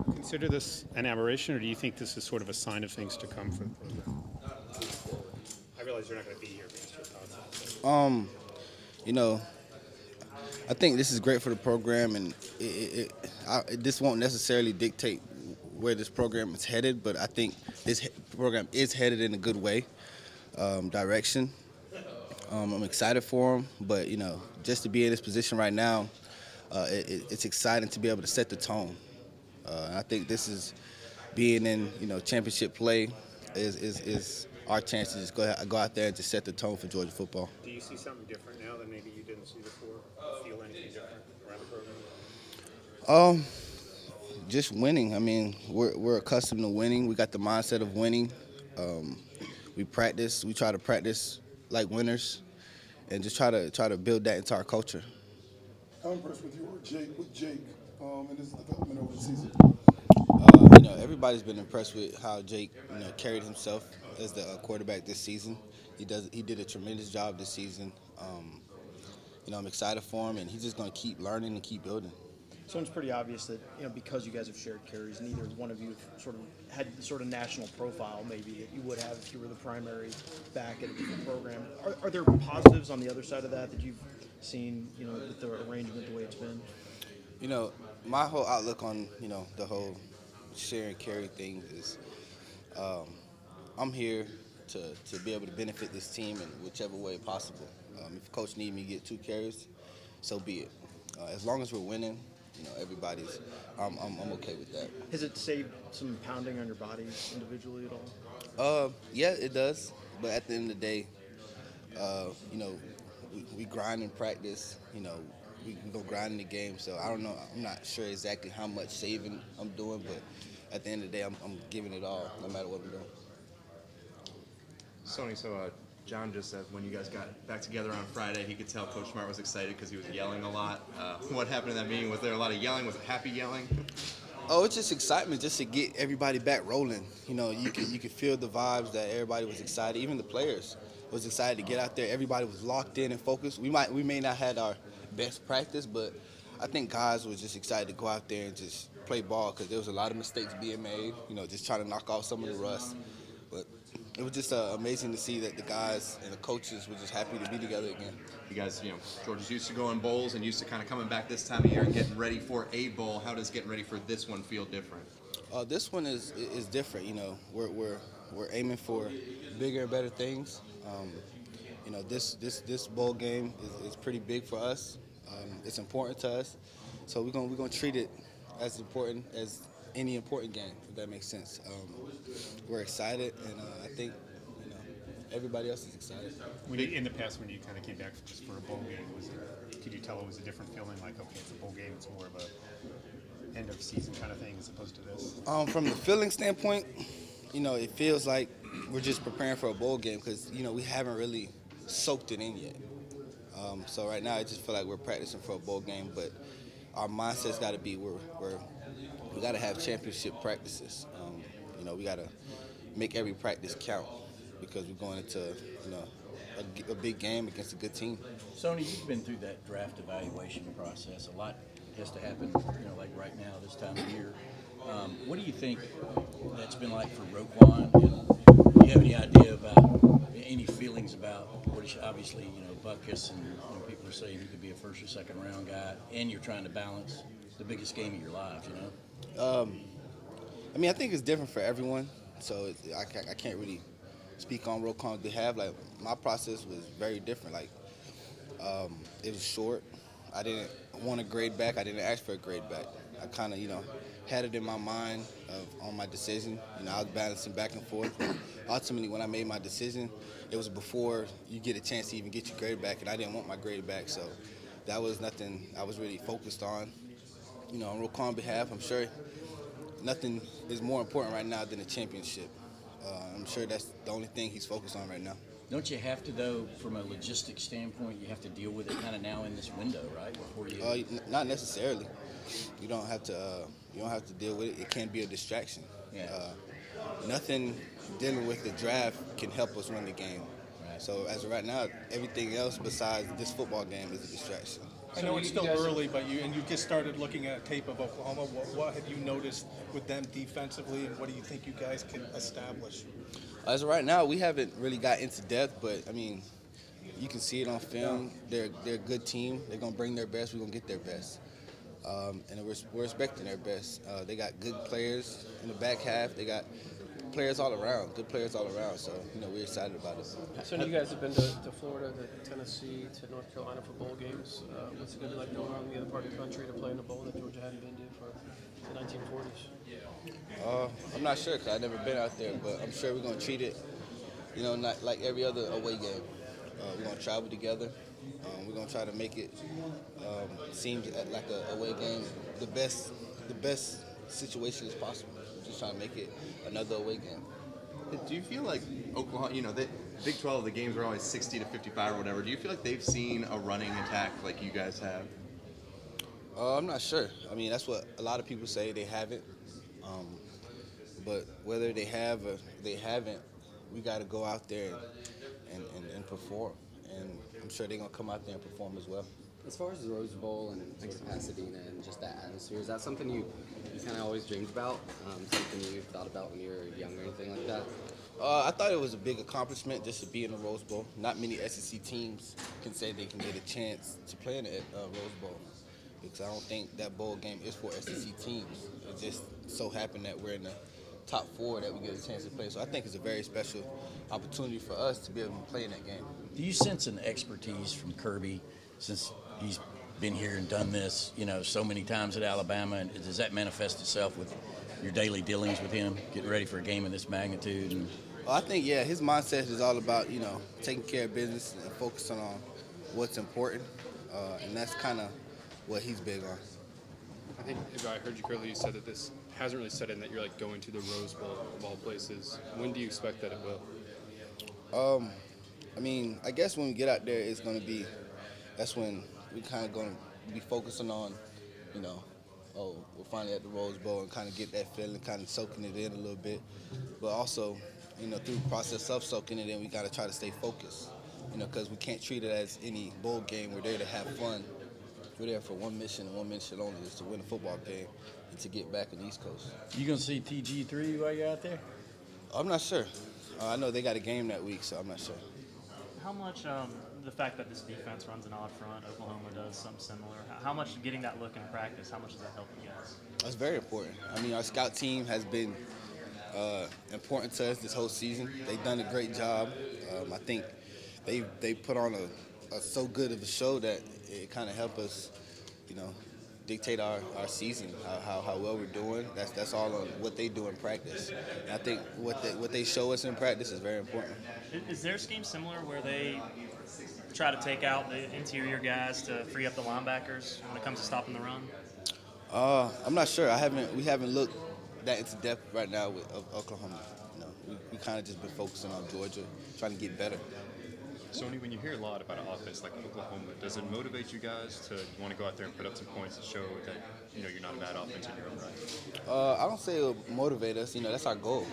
consider this an aberration, or do you think this is sort of a sign of things to come for the program? I realize you're not going to be here, but just your thoughts. You know, I think this is great for the program, and this won't necessarily dictate where this program is headed, but I think this program is headed in a good way, direction. I'm excited for them, but just to be in this position right now, it's exciting to be able to set the tone. And I think this is being in championship play is our chance to just go out there and just set the tone for Georgia football. Do you see something different now that maybe you didn't see before? Feel anything different around the program? Just winning. I mean, we're accustomed to winning. We got the mindset of winning. We practice. We try to practice like winners, and just try to build that into our culture. How impressed with Jake and his development over the season? Everybody's been impressed with how Jake carried himself as the quarterback this season. He did a tremendous job this season. I'm excited for him, and he's just going to keep learning and keep building. So it's pretty obvious that because you guys have shared carries, neither one of you sort of had the sort of national profile maybe that you would have if you were the primary back at a different program. Are there positives on the other side of that you've seen with the arrangement the way it's been? My whole outlook on the whole share and carry thing is I'm here to be able to benefit this team in whichever way possible. If coach needs me to get 2 carries, so be it. As long as we're winning, I'm okay with that. Has it saved some pounding on your body individually at all? Yeah, it does. But at the end of the day, we grind in practice. We go grind in the game. So I don't know. I'm not sure exactly how much saving I'm doing, but at the end of the day, I'm giving it all, no matter what we're doing. Sony, so John just said when you guys got back together on Friday, he could tell Coach Smart was excited because he was yelling a lot. What happened in that meeting? Was there a lot of yelling? Was it happy yelling? Oh, it's just excitement just to get everybody back rolling. You could feel the vibes that everybody was excited. Even the players was excited to get out there. Everybody was locked in and focused. We may not have had our best practice, but I think guys were just excited to go out there and just play ball because there was a lot of mistakes being made. Just trying to knock off some of the rust. But it was just amazing to see that the guys and the coaches were just happy to be together again. You guys, Georgia's used to going bowls and used to kind of coming back this time of year and getting ready for a bowl. How does getting ready for this one feel different? This one is different. We're aiming for bigger and better things. This bowl game is pretty big for us. It's important to us, so we're gonna treat it as important as any important game, if that makes sense. We're excited, and I think everybody else is excited. In the past, when you kind of came back just for a bowl game, could you tell it was a different feeling? Like, okay, it's a bowl game; it's more of a end of season kind of thing as opposed to this. From the feeling standpoint, it feels like we're just preparing for a bowl game because we haven't really soaked it in yet. So right now, I just feel like we're practicing for a bowl game, but our mindset's got to be we got to have championship practices. We got to make every practice count because we're going into a big game against a good team. Sony, you've been through that draft evaluation process. A lot has to happen, like right now, this time of year. What do you think that's been like for Roquan? And do you have any idea about any feelings about what is obviously, Buckus and people are saying he could be a first or second round guy, and you're trying to balance the biggest game of your lives, I think it's different for everyone, so I can't really speak on Roquan's behalf. Like, my process was very different. Like, it was short. I didn't want a grade back. I didn't ask for a grade back. I kind of, had it in my mind on my decision. I was balancing back and forth. But ultimately, when I made my decision, it was before you get a chance to even get your grade back, and I didn't want my grade back. So that was nothing I was really focused on. On Roquan's behalf, I'm sure nothing is more important right now than a championship. I'm sure that's the only thing he's focused on right now. Don't you have to, though, from a logistics standpoint, you have to deal with it kind of now in this window, right? Before you. Not necessarily. You don't have to. You don't have to deal with it. It can be a distraction. Yeah. Nothing dealing with the draft can help us win the game. Right. So as of right now, everything else besides this football game is a distraction. I know it's still early, but you just started looking at tape of Oklahoma. What have you noticed with them defensively, and what do you think you guys can establish? As of right now, we haven't really got into depth, but I mean, you can see it on film. They're a good team. They're gonna bring their best. We're gonna get their best, and we're expecting their best. They got good players in the back half. They got players all around, good players all around. So we're excited about it. So you guys have been to Florida, to Tennessee, to North Carolina for bowl games. What's it going to be like going around the other part of the country to play in a bowl that Georgia hadn't been to for the 1940s? I'm not sure because I've never been out there, but I'm sure we're gonna treat it, not like every other away game. We're gonna travel together. We're gonna try to make it seem like a away game, the best situation as possible. We're just trying to make it another away game. Do you feel like Oklahoma, the Big 12, the games are always 60 to 55 or whatever. Do you feel like they've seen a running attack like you guys have? I'm not sure. I mean, that's what a lot of people say. They haven't. But whether they have or they haven't, we got to go out there and perform. And I'm sure they're going to come out there and perform as well. As far as the Rose Bowl and sort of Pasadena and just that atmosphere, is that something you kind of always dreamed about? Something you thought about when you were young or anything like that? I thought it was a big accomplishment just to be in the Rose Bowl. Not many SEC teams can say they can get a chance to play in the Rose Bowl, because I don't think that bowl game is for SEC teams. It just so happened that we're in the top 4 that we get a chance to play. So I think it's a very special opportunity for us to be able to play in that game. Do you sense an expertise from Kirby since he's been here and done this, so many times at Alabama? And does that manifest itself with your daily dealings with him, getting ready for a game of this magnitude? And I think, his mindset is all about, taking care of business and focusing on what's important. And that's kind of what he's big on. I think if I heard you correctly, you said that this hasn't really set in, that you're like going to the Rose Bowl of all places. When do you expect that it will? I mean, I guess when we get out there, that's when we kind of going to be focusing on, we're finally at the Rose Bowl, and kind of get that feeling, kind of soaking it in a little bit. But also, through the process of soaking it in, we got to try to stay focused, because we can't treat it as any bowl game. We're there to have fun. We're there for one mission and one mission only, is to win a football game and to get back on the East Coast. You going to see TG3 while you're out there? I'm not sure. I know they got a game that week, so I'm not sure. How much the fact that this defense runs an odd front, Oklahoma does something similar, how much getting that look in practice, how much does that help you guys? That's very important. I mean, our scout team has been important to us this whole season. They've done a great job. I think they put on a so good of a show that it kind of helped us, dictate our season, how well we're doing. That's all on what they do in practice. And I think what they show us in practice is very important. Is their scheme similar where they try to take out the interior guys to free up the linebackers when it comes to stopping the run? I'm not sure. We haven't looked that into depth right now with Oklahoma. We kind of just been focusing on Georgia, trying to get better. Sony, when you hear a lot about an offense like Oklahoma, does it motivate you guys to want to go out there and put up some points to show that you're not a bad offense in your own right? I don't say it will motivate us. That's our goal.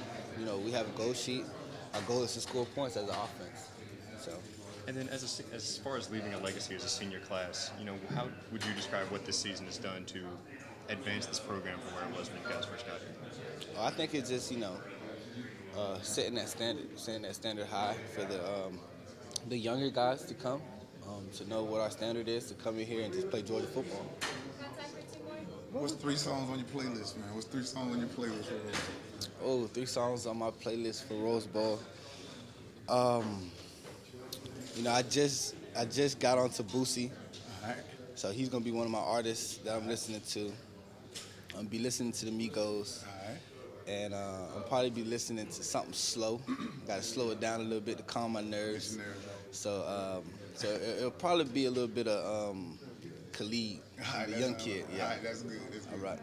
We have a goal sheet. Our goal is to score points as an offense. So. And then as far as leaving a legacy as a senior class, how would you describe what this season has done to advance this program from where it was when you guys first got here? I think it's just setting that standard high for the younger guys to come, to know what our standard is, to come in here and just play Georgia football. What's 3 songs on your playlist, man? What's 3 songs on your playlist for Rose Bowl? 3 songs on my playlist for Rose Bowl. I just got onto Boosie, so he's gonna be one of my artists that I'm listening to. I'm gonna be listening to the Migos. And I'll probably be listening to something slow. Got to slow it down a little bit to calm my nerves. So it'll probably be a little bit of Khalid, the young kid. Yeah. All right, that's good. All right.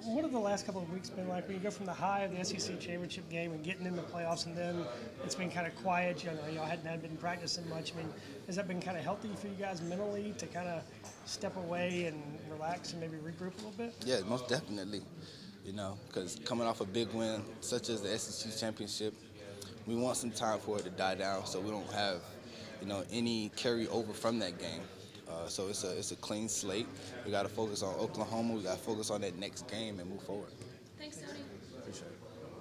What have the last couple of weeks been like when you go from the high of the SEC championship game and getting in the playoffs, and then it's been kind of quiet? Y'all hadn't been practicing much. I mean, has that been kind of healthy for you guys mentally to kind of step away and relax and maybe regroup a little bit? Yeah, most definitely. Because coming off a big win such as the SEC championship, we want some time for it to die down so we don't have, any carry over from that game. So it's a clean slate. We got to focus on Oklahoma. We got to focus on that next game and move forward. Thanks, Tony. Appreciate it.